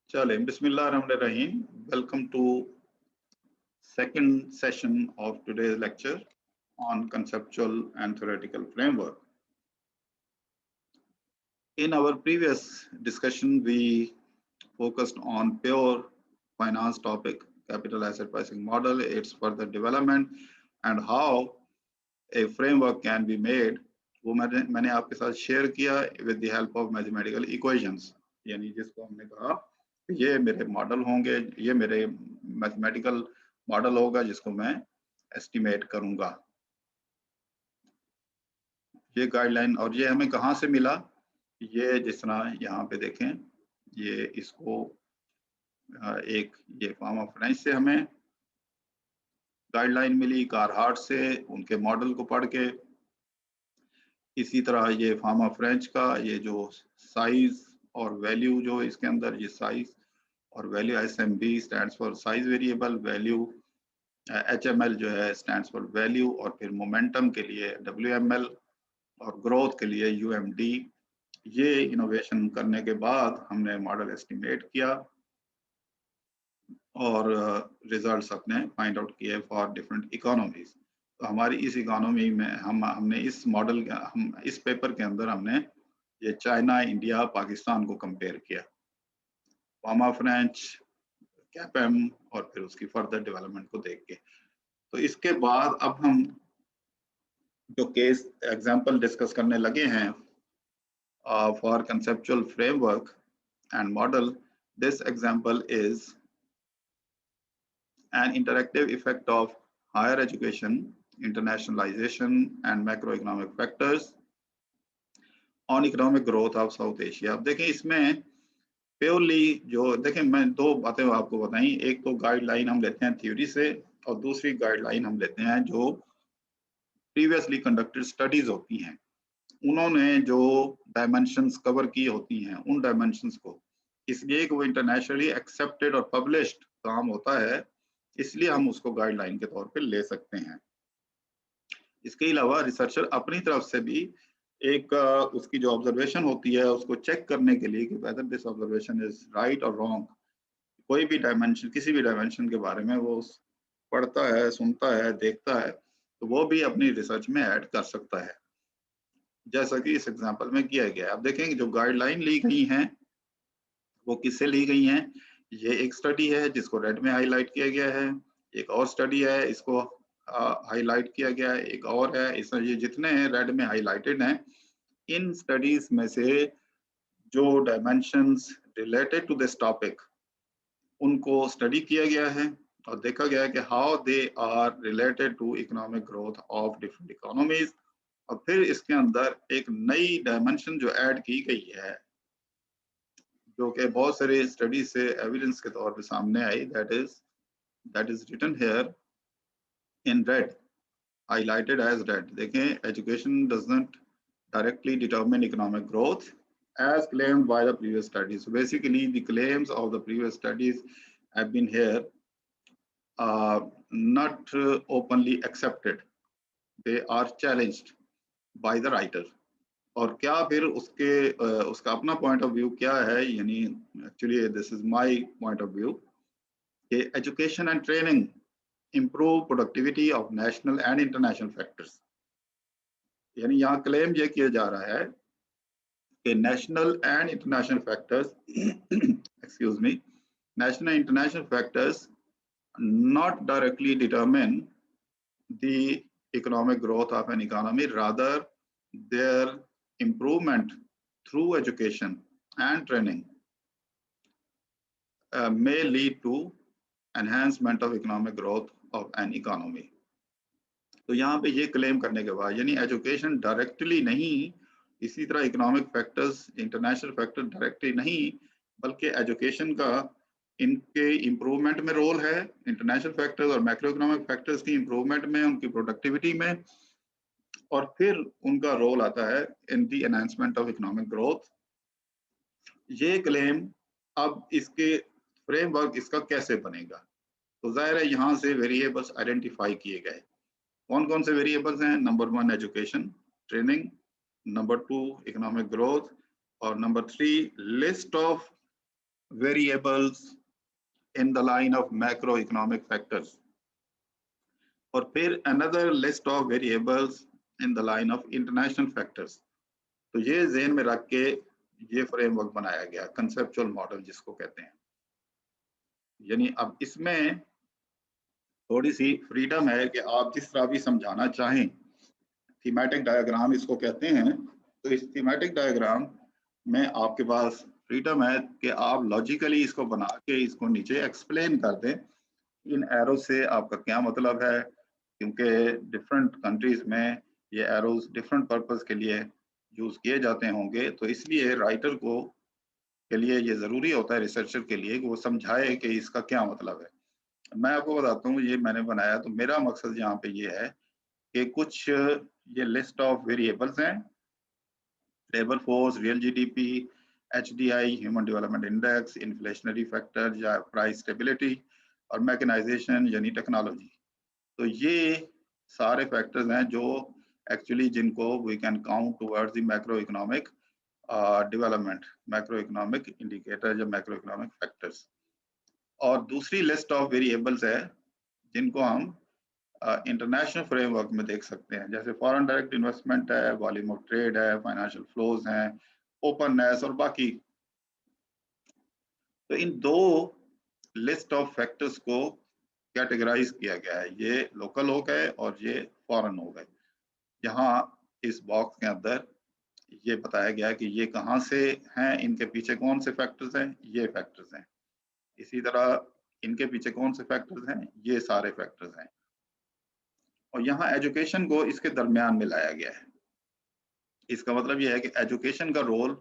चलें, बिस्मिल्लाहिर्रहमानिर्रहीम. Welcome to second session of today's lecture on conceptual and theoretical framework. In our previous discussion, we focused on pure finance topic, capital asset pricing model, its further development, and how a framework can be made. वो मैंने आपके साथ share किया with the help of mathematical equations. यानी जिसको हमने कहा ये मेरे मॉडल होंगे, ये मेरे मैथमेटिकल मॉडल होगा जिसको मैं एस्टिमेट करूंगा. ये गाइडलाइन और ये हमें कहाँ से मिला? ये जिस तरह यहाँ पे देखें, ये इसको एक ये फॉर्म ऑफ रेफरेंस से हमें गाइडलाइन मिली, कारहार्ट से उनके मॉडल को पढ़ के. इसी तरह ये फॉर्म ऑफ रेंज का ये जो साइज और वैल्यू जो इसके अंदर ये साइज और value SMV stands for size variable, value HML जो है स्टैंड्स फॉर वैल्यू, और फिर मोमेंटम के लिए WML और ग्रोथ के लिए UMD. ये इनोवेशन करने के बाद हमने मॉडल एस्टिमेट किया और रिजल्ट्स अपने फाइंड आउट किए फॉर डिफरेंट इकोनॉमीज. तो हमारी इस इकोनॉमी में हमने इस मॉडल हम इस पेपर के अंदर हमने ये चाइना, इंडिया, पाकिस्तान को कंपेयर किया, फॉर्म ऑफ रेंज, कैपएम और फिर उसकी फर्दर डेवलपमेंट को देख के. तो इसके बाद अब हम जो केस एग्जांपल डिस्कस करने लगे हैं for conceptual framework and model. This example is an interactive effect of higher education, internationalization and macroeconomic factors on economic growth of South Asia. अब देखें इसमें प्योरली जो देखें, मैं दो बातें आपको बताई. एक तो गाइडलाइन हम लेते हैं थ्योरी से और दूसरी गाइडलाइन हम लेते हैं जो प्रीवियसली कंडक्टेड स्टडीज होती हैं. उन्होंने जो डायमेंशंस कवर की होती हैं उन डायमेंशंस को, इसलिए कि वो इंटरनेशनली एक्सेप्टेड और पब्लिश्ड काम होता है, इसलिए हम उसको गाइडलाइन के तौर पे ले सकते हैं. इसके अलावा रिसर्चर अपनी तरफ से भी एक उसकी जो ऑब्जर्वेशन होती है उसको चेक करने के लिए कि whether this observation is right और रॉन्ग, कोई भी डायमेंशन, किसी भी डायमेंशन के बारे में वो पढ़ता है, सुनता है, देखता है, तो वो भी अपनी रिसर्च में ऐड कर सकता है, जैसा कि इस एग्जाम्पल में किया गया है. अब देखेंगे जो गाइडलाइन ली गई हैं वो किससे ली गई हैं. ये एक स्टडी है जिसको रेड में हाईलाइट किया गया है, एक और स्टडी है इसको हाईलाइट किया गया है, एक और है. इसमें ये जितने हैं रेड में हाईलाइटेड हैं, इन स्टडीज में से जो dimensions related to this topic उनको स्टडी किया गया है और देखा गया है कि how they are related to economic growth of different economies. और फिर इसके अंदर एक नई डायमेंशन जो ऐड की गई है जो कि बहुत सारे स्टडी से एविडेंस के तौर पे सामने आई, that is written here in red, highlighted as red. देखें, education does not directly determine economic growth as claimed by the previous studies. So basically the claims of the previous studies have been here not openly accepted, they are challenged by the writer. और क्या फिर उसका अपना point of view क्या है, यानी actually this is my point of view कि education and training improve productivity of national and international factors. यानी यहाँ क्लेम ये किया जा रहा है कि national and international factors excuse me, national and international factors not directly determine the economic growth of an economy, rather their improvement through education and training may lead to enhancement of economic growth of an economy. तो यहाँ पे ये claim करने के बाद यानी education directly नहीं, इसी तरह economic factors, international factor directly नहीं, बल्कि एजुकेशन का इनके इम्प्रूवमेंट में रोल है, इंटरनेशनल फैक्टर्स और मैक्रो इकोनॉमिक फैक्टर्स की इम्प्रूवमेंट में, उनकी प्रोडक्टिविटी में, और फिर उनका रोल आता है इन दी एनहांसमेंट ऑफ इकोनॉमिक ग्रोथ. ये क्लेम अब इसके फ्रेमवर्क इसका कैसे बनेगा, तो जाहिर है यहाँ से वेरिएबल्स आइडेंटिफाई किए गए. कौन कौन से वेरिएबल्स हैं? Number 1 education training, number 2 economic growth, और number 3 list of variables in the line of macroeconomic factors, और फिर another list of variables in the line of international factors। तो ये ज़हन में रख के ये फ्रेमवर्क बनाया गया, कंसेप्चुअल मॉडल जिसको कहते हैं। यानी अब इसमें थोड़ी सी फ्रीडम है कि आप जिस तरह भी समझाना चाहें, थीमेटिक डायग्राम इसको कहते हैं। तो इस थीमेटिक डायग्राम में आपके पास फ्रीडम है कि आप लॉजिकली इसको बना के इसको नीचे एक्सप्लेन कर दें, इन एरो से आपका क्या मतलब है, क्योंकि डिफरेंट कंट्रीज में ये एरोज डिफरेंट पर्पस के लिए यूज किए जाते होंगे, तो इसलिए राइटर को के लिए ये जरूरी होता है, रिसर्चर के लिए, कि वो समझाए कि इसका क्या मतलब है। मैं आपको बताता हूँ, ये मैंने बनाया, तो मेरा मकसद यहाँ पे ये है कि कुछ ये लिस्ट ऑफ वेरिएबल्स हैं, labour force, real GDP, HDI, human development index, inflationary factor या प्राइस स्टेबिलिटी, और मैकेनाइजेशन यानी टेक्नोलॉजी। तो ये सारे फैक्टर्स हैं जो एक्चुअली जिनको we can count towards the macro economic development, macro economic indicator या मैक्रो इकोनॉमिक फैक्टर्स। और दूसरी लिस्ट ऑफ वेरिएबल्स है जिनको हम इंटरनेशनल फ्रेमवर्क में देख सकते हैं, जैसे फॉरेन डायरेक्ट इन्वेस्टमेंट है, वॉल्यूम ऑफ ट्रेड है, फाइनेंशियल फ्लोज हैं, ओपननेस और बाकी। तो इन दो लिस्ट ऑफ फैक्टर्स को कैटेगराइज किया गया है, ये लोकल हो गए और ये फॉरेन हो गए। यहाँ इस बॉक्स के अंदर ये बताया गया है कि ये कहाँ से हैं, इनके पीछे कौन से फैक्टर्स हैं, ये फैक्टर्स हैं। इसी तरह इनके पीछे कौन से फैक्टर्स हैं, ये सारे फैक्टर्स हैं। और यहाँ एजुकेशन को इसके दरमियान में लाया गया है। इसका मतलब ये है कि एजुकेशन का रोल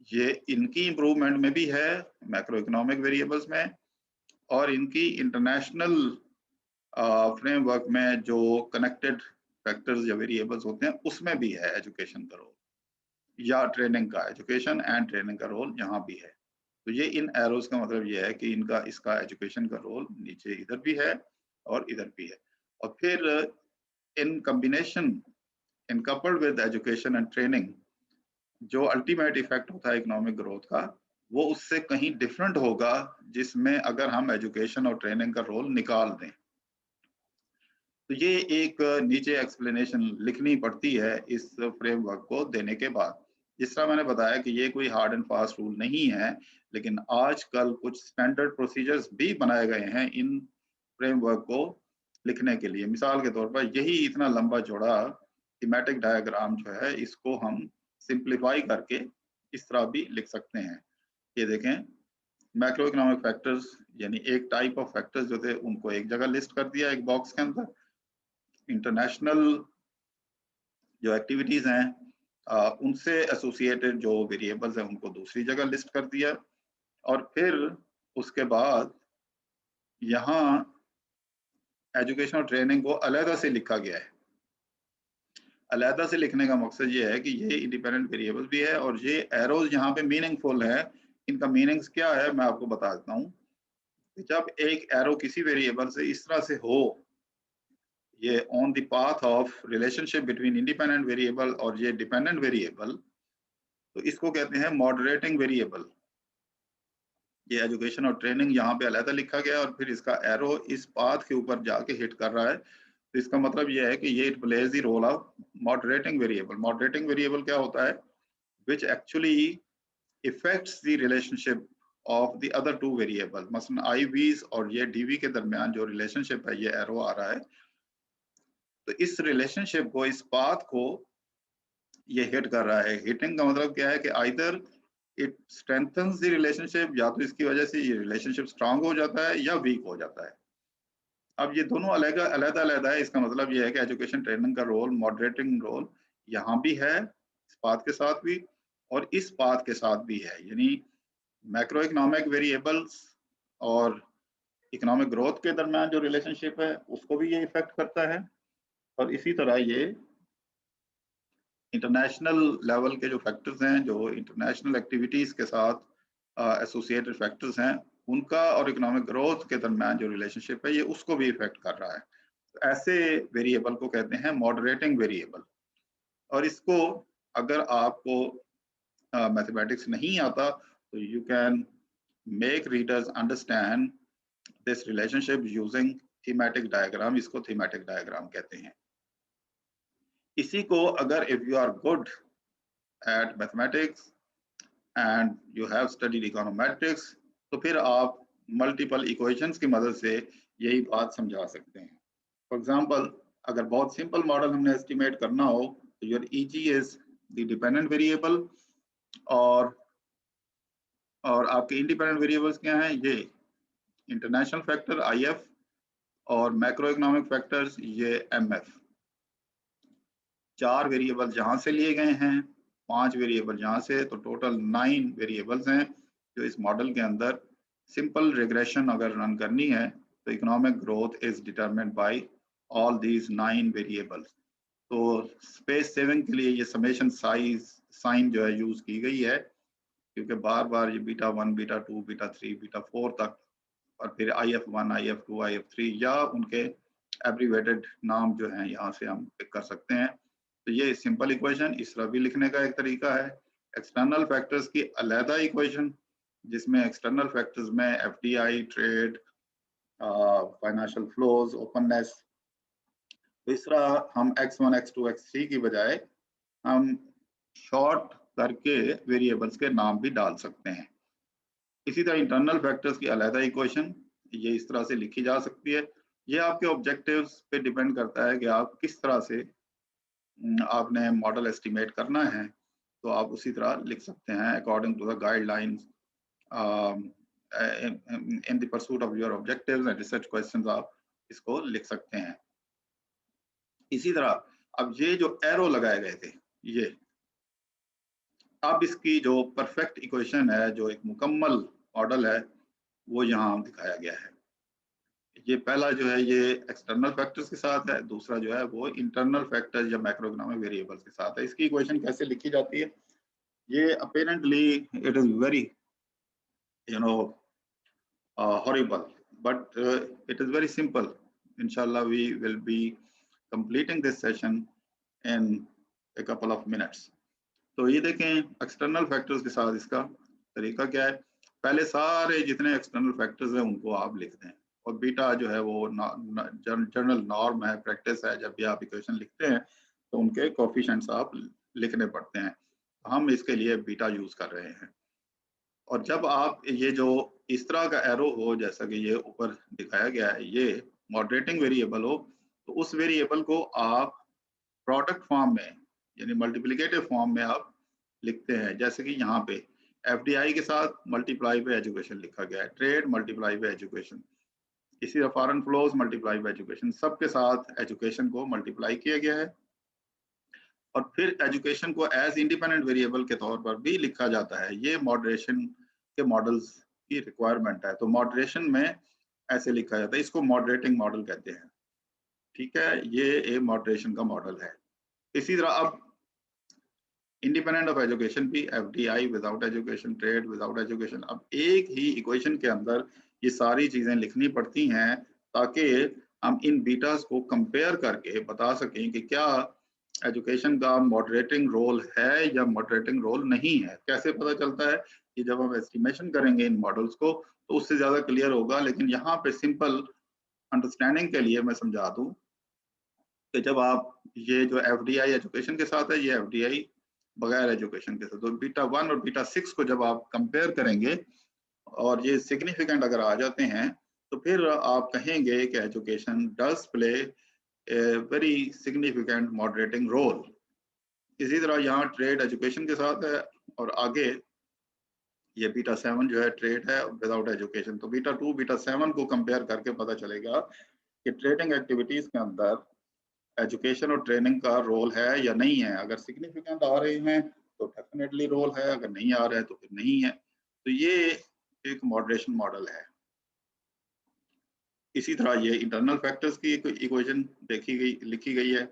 ये इनकी इम्प्रूवमेंट में भी है, मैक्रो इकोनॉमिक वेरिएबल्स में, और इनकी इंटरनेशनल फ्रेमवर्क में जो कनेक्टेड फैक्टर्स या वेरिएबल्स होते हैं उसमें भी है एजुकेशन का रोल, या ट्रेनिंग का, एजुकेशन एंड ट्रेनिंग का रोल यहाँ भी है। तो ये इन एरोज का मतलब ये है कि इनका इसका एजुकेशन का रोल नीचे इधर भी है और इधर भी है। और फिर in combination, in coupled with education and training, जो अल्टीमेट इफेक्ट होता है इकोनॉमिक ग्रोथ का, वो उससे कहीं डिफरेंट होगा जिसमें अगर हम एजुकेशन और ट्रेनिंग का रोल निकाल दें। तो ये एक नीचे एक्सप्लेनेशन लिखनी पड़ती है इस फ्रेमवर्क को देने के बाद। जिस तरह मैंने बताया कि ये कोई हार्ड एंड फास्ट रूल नहीं है, लेकिन आजकल कुछ स्टैंडर्ड प्रोसीजर्स भी बनाए गए हैं इन फ्रेमवर्क को लिखने के लिए। मिसाल के तौर पर यही इतना लंबा चौड़ा थीमेटिक डायग्राम जो है, इसको हम सिंप्लीफाई करके इस तरह भी लिख सकते हैं। ये देखें, मैक्रो इकोनॉमिक फैक्टर्स यानी एक टाइप ऑफ फैक्टर्स जो थे उनको एक जगह लिस्ट कर दिया एक बॉक्स के अंदर, इंटरनेशनल जो एक्टिविटीज हैं उनसे एसोसिएटेड जो वेरिएबल्स हैं उनको दूसरी जगह लिस्ट कर दिया, और फिर उसके बाद यहाँ एजुकेशन और ट्रेनिंग को अलहदा से लिखा गया है। अलहदा से लिखने का मकसद ये है कि ये इंडिपेंडेंट वेरिएबल भी है, और ये एरोज यहाँ पे मीनिंगफुल है। इनका मीनिंग्स क्या है मैं आपको बता देता हूँ। जब एक एरो किसी वेरिएबल से इस तरह से हो, ये on the path of relationship between independent variable और ये डिपेंडेंट वेरिएबल, तो इसको कहते हैं मॉडरेटिंग वेरिएबल। ये एजुकेशन और ट्रेनिंग यहाँ पे अलहदा लिखा गया, और फिर इसका एरो इस पाथ के ऊपर जाके हिट कर रहा है। तो इसका मतलब ये है कि ये it plays the role of moderating variable. Moderating variable क्या होता है? Which actually affects the relationship of the other two variable. मसलन IVs और ये DV के दरमियान जो रिलेशनशिप है, ये एरो आ रहा है, तो इस रिलेशनशिप को, इस पाथ को ये हिट कर रहा है। हिटिंग का मतलब क्या है कि either it strengthens the relationship, या तो इसकी वजह से ये रिलेशनशिप स्ट्रांग हो जाता है या वीक हो जाता है। अब ये दोनों अलग-अलग है। इसका मतलब ये है कि एजुकेशन ट्रेनिंग का रोल, मॉडरेटिंग रोल यहाँ भी है, इस पाथ के साथ भी और इस पाथ के साथ भी है। यानी मैक्रो इकोनॉमिक वेरिएबल्स और इकोनॉमिक ग्रोथ के दरमियान जो रिलेशनशिप है उसको भी ये इफेक्ट करता है, और इसी तरह ये इंटरनेशनल लेवल के जो फैक्टर्स हैं, जो इंटरनेशनल एक्टिविटीज के साथ एसोसिएटेड फैक्टर्स हैं, उनका और इकोनॉमिक ग्रोथ के दरमियान जो रिलेशनशिप है ये उसको भी इफेक्ट कर रहा है। तो ऐसे वेरिएबल को कहते हैं मॉडरेटिंग वेरिएबल। और इसको अगर आपको मैथमेटिक्स नहीं आता तो you can make readers understand this relationship using thematic diagram, इसको thematic diagram कहते हैं। इसी को अगर if you are good at mathematics and you have studied econometrics, तो फिर आप multiple equations की मदद से यही बात समझा सकते हैं। For example, अगर बहुत simple model हमने estimate करना हो, तो your EG is the dependent variable और आपके independent variables क्या हैं? ये इंटरनेशनल फैक्टर IF और मैक्रो इकोनॉमिक फैक्टर्स ये MF। 4 वेरिएबल जहां से लिए गए हैं, 5 वेरिएबल जहां से, तो टोटल 9 वेरिएबल्स हैं जो इस मॉडल के अंदर सिंपल रिग्रेशन अगर रन करनी है तो economic growth is determined bye all these 9 variables. तो स्पेस सेविंग के लिए ये समेशन साइन जो है यूज की गई है, क्योंकि बार बार ये बीटा 1, बीटा 2, बीटा 3, बीटा 4 तक और फिर IF1, IF2, IF3 या उनके एब्रीवेटेड नाम जो हैं यहाँ से हम पिक कर सकते हैं। तो ये सिंपल इक्वेशन इस तरह भी लिखने का एक तरीका है। एक्सटर्नल फैक्टर्स की अलहदा इक्वेशन, जिसमें एक्सटर्नल फैक्टर्स में FDI, trade, financial flows, openness, तो इस तरह हम X1, X2, X3 की बजाय हम शॉर्ट करके वेरिएबल्स के नाम भी डाल सकते हैं। इसी तरह इंटरनल फैक्टर्स की अलहदा इक्वेशन ये इस तरह से लिखी जा सकती है। ये आपके ऑब्जेक्टिव्स पे डिपेंड करता है कि आप किस तरह से आपने मॉडल एस्टिमेट करना है, तो आप उसी तरह लिख सकते हैं according to the guidelines in the pursuit of your objectives and research questions आप इसको लिख सकते हैं। इसी तरह अब ये जो एरो लगाए गए थे, ये अब इसकी जो परफेक्ट इक्वेशन है, जो एक मुकम्मल मॉडल है, वो यहाँ दिखाया गया है। ये पहला जो है ये एक्सटर्नल फैक्टर्स के साथ है, दूसरा जो है वो इंटरनल फैक्टर्स या मैक्रो इकोनॉमिक वेरिएबल्स के साथ है। इसकी इक्वेशन कैसे लिखी जाती है? ये apparently it is very horrible, but it is very simple. Inshallah we will be completing this session in a couple of minutes. तो ये देखें एक्सटर्नल फैक्टर्स के साथ इसका तरीका क्या है। पहले सारे जितने एक्सटर्नल फैक्टर्स हैं उनको आप लिख दें, और बीटा जो है वो जनरल नॉर्म है, प्रैक्टिस है, जब भी आप इक्वेशन लिखते हैं तो उनके कोफिशिएंट्स आप लिखने पड़ते हैं। हम इसके लिए बीटा यूज कर रहे हैं। और जब आप ये जो इस तरह का एरो हो, जैसा कि ये ऊपर दिखाया गया है, ये मॉडरेटिंग वेरिएबल हो, तो उस वेरिएबल को आप प्रोडक्ट फॉर्म में यानी मल्टीप्लिकेटिव फॉर्म में आप लिखते हैं। जैसे कि यहाँ पे FDI के साथ मल्टीप्लाई बाय एजुकेशन लिखा गया है, ट्रेड मल्टीप्लाई बाय एजुकेशन, इसी तरह foreign flows multiply by education, सबके साथ एजुकेशन को मल्टीप्लाई किया गया है। और फिर एजुकेशन को एज इंडिपेंडेंट वेरिएबल के तौर पर भी लिखा जाता है। ये मॉडरेशन के मॉडल्स की रिक्वायरमेंट है, तो मॉडरेशन में ऐसे लिखा जाता है, इसको मॉडरेटिंग मॉडल कहते हैं। ठीक है, ये एक मॉडरेशन का मॉडल है। इसी तरह अब इंडिपेंडेंट ऑफ एजुकेशन भी FDI without education, trade without education. अब एक ही इक्वेशन के अंदर ये सारी चीजें लिखनी पड़ती हैं ताकि हम इन बीटास को कंपेयर करके बता सकें कि क्या एजुकेशन का मॉडरेटिंग रोल है या मॉडरेटिंग रोल नहीं है। कैसे पता चलता है कि जब हम एस्टिमेशन करेंगे इन मॉडल्स को तो उससे ज्यादा क्लियर होगा, लेकिन यहाँ पे सिंपल अंडरस्टैंडिंग के लिए मैं समझा दूं कि जब आप ये जो FDI एजुकेशन के साथ है, ये FDI बगैर एजुकेशन के साथ, तो बीटा 1 और बीटा 6 को जब आप कंपेयर करेंगे और ये सिग्निफिकेंट अगर आ जाते हैं तो फिर आप कहेंगे कि education does play a very significant moderating role. इसी तरह यहाँ ट्रेड एजुकेशन के साथ है और आगे ये बीटा 7 जो है ट्रेड है विदाउट एजुकेशन। तो बीटा 2 बीटा 7 को कंपेयर करके पता चलेगा कि ट्रेडिंग एक्टिविटीज के अंदर एजुकेशन और ट्रेनिंग का रोल है या नहीं है। अगर सिग्निफिकेंट आ रहे हैं तो डेफिनेटली रोल है, अगर नहीं आ रहे हैं तो फिर नहीं है। तो ये एक मॉडरेशन मॉडल है। इसी तरह ये इंटरनल फैक्टर्स की इक्वेशन लिखी गई है,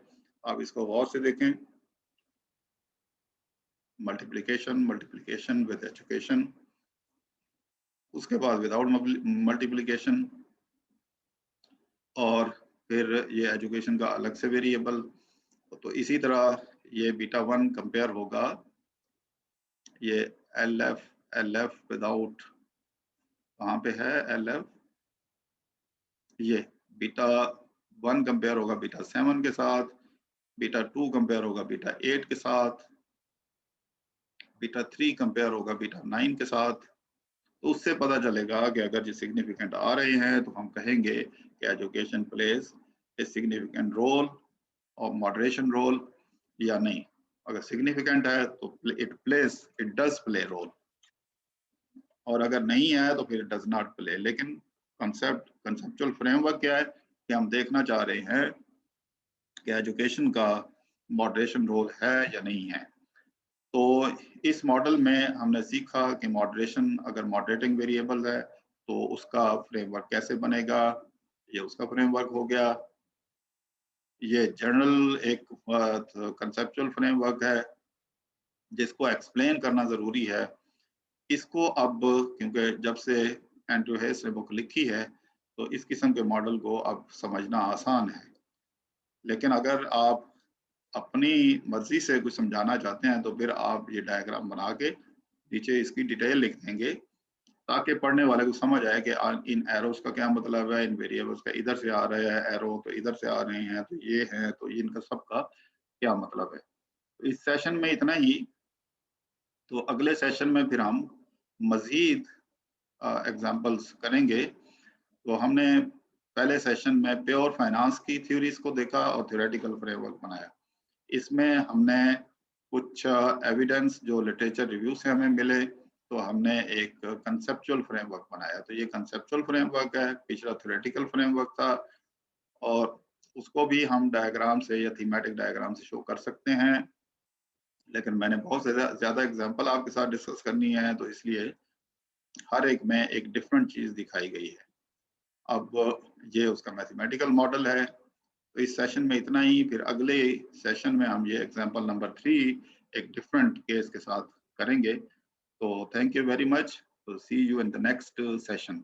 आप इसको गौर से देखें। मल्टीप्लिकेशन विद एजुकेशन, उसके बाद विदाउट मल्टीप्लिकेशन, और फिर ये एजुकेशन का अलग से वेरिएबल। तो इसी तरह ये बीटा 1 कंपेयर होगा, ये LF विदाउट कहाँ पे है LF, ये बीटा 1 कंपेयर होगा बीटा 7 के साथ, बीटा 2 कंपेयर होगा बीटा 8 के साथ, बीटा 3 कंपेयर होगा बीटा 9 के साथ। तो उससे पता चलेगा कि अगर ये सिग्निफिकेंट आ रहे हैं तो हम कहेंगे कि education plays a significant role और मॉडरेशन रोल या नहीं। अगर सिग्निफिकेंट है तो इट डज प्ले रोल, और अगर नहीं है तो फिर इट डज नॉट प्ले। लेकिन कंसेप्चुअल फ्रेमवर्क क्या है कि हम देखना चाह रहे हैं कि एजुकेशन का मॉडरेशन रोल है या नहीं है। तो इस मॉडल में हमने सीखा कि मॉडरेशन अगर मॉडरेटिंग वेरिएबल है तो उसका फ्रेमवर्क कैसे बनेगा, ये उसका फ्रेमवर्क हो गया। ये जनरल एक कंसेप्चुअल फ्रेमवर्क है जिसको एक्सप्लेन करना जरूरी है। इसको अब क्योंकि जब से एंड्रयू हेस ने बुक लिखी है तो इस किस्म के मॉडल को अब समझना आसान है। लेकिन अगर आप अपनी मर्जी से कुछ समझाना चाहते हैं तो फिर आप ये डायग्राम बना के नीचे इसकी डिटेल लिख देंगे ताकि पढ़ने वाले को समझ आए कि इन एरोस का क्या मतलब है, इन वेरिएबल्स का इधर से आ रहे हैं एरो तो इधर से आ रहे हैं तो ये है, तो इनका सबका क्या मतलब है। तो इस सेशन में इतना ही। तो अगले सेशन में फिर हम मजीद एग्जाम्पल्स करेंगे। तो हमने पहले सेशन में प्योर फाइनेंस की थ्योरीज को देखा और थ्योरेटिकल फ्रेमवर्क बनाया। इसमें हमने कुछ एविडेंस जो लिटरेचर रिव्यू से हमें मिले तो हमने एक कंसेप्चुअल फ्रेमवर्क बनाया। तो ये कंसेप्चुअल फ्रेमवर्क है, पिछला थ्योरेटिकल फ्रेमवर्क था, और उसको भी हम डायग्राम से या थीमेटिक डायग्राम से शो कर सकते हैं। लेकिन मैंने बहुत ज्यादा एग्जांपल आपके साथ डिस्कस करनी है तो इसलिए हर एक में एक डिफरेंट चीज दिखाई गई है। अब ये उसका मैथमेटिकल मॉडल है। तो इस सेशन में इतना ही, फिर अगले सेशन में हम ये एग्जांपल नंबर 3 एक डिफरेंट केस के साथ करेंगे। तो थैंक यू वेरी मच। तो see you in the next session.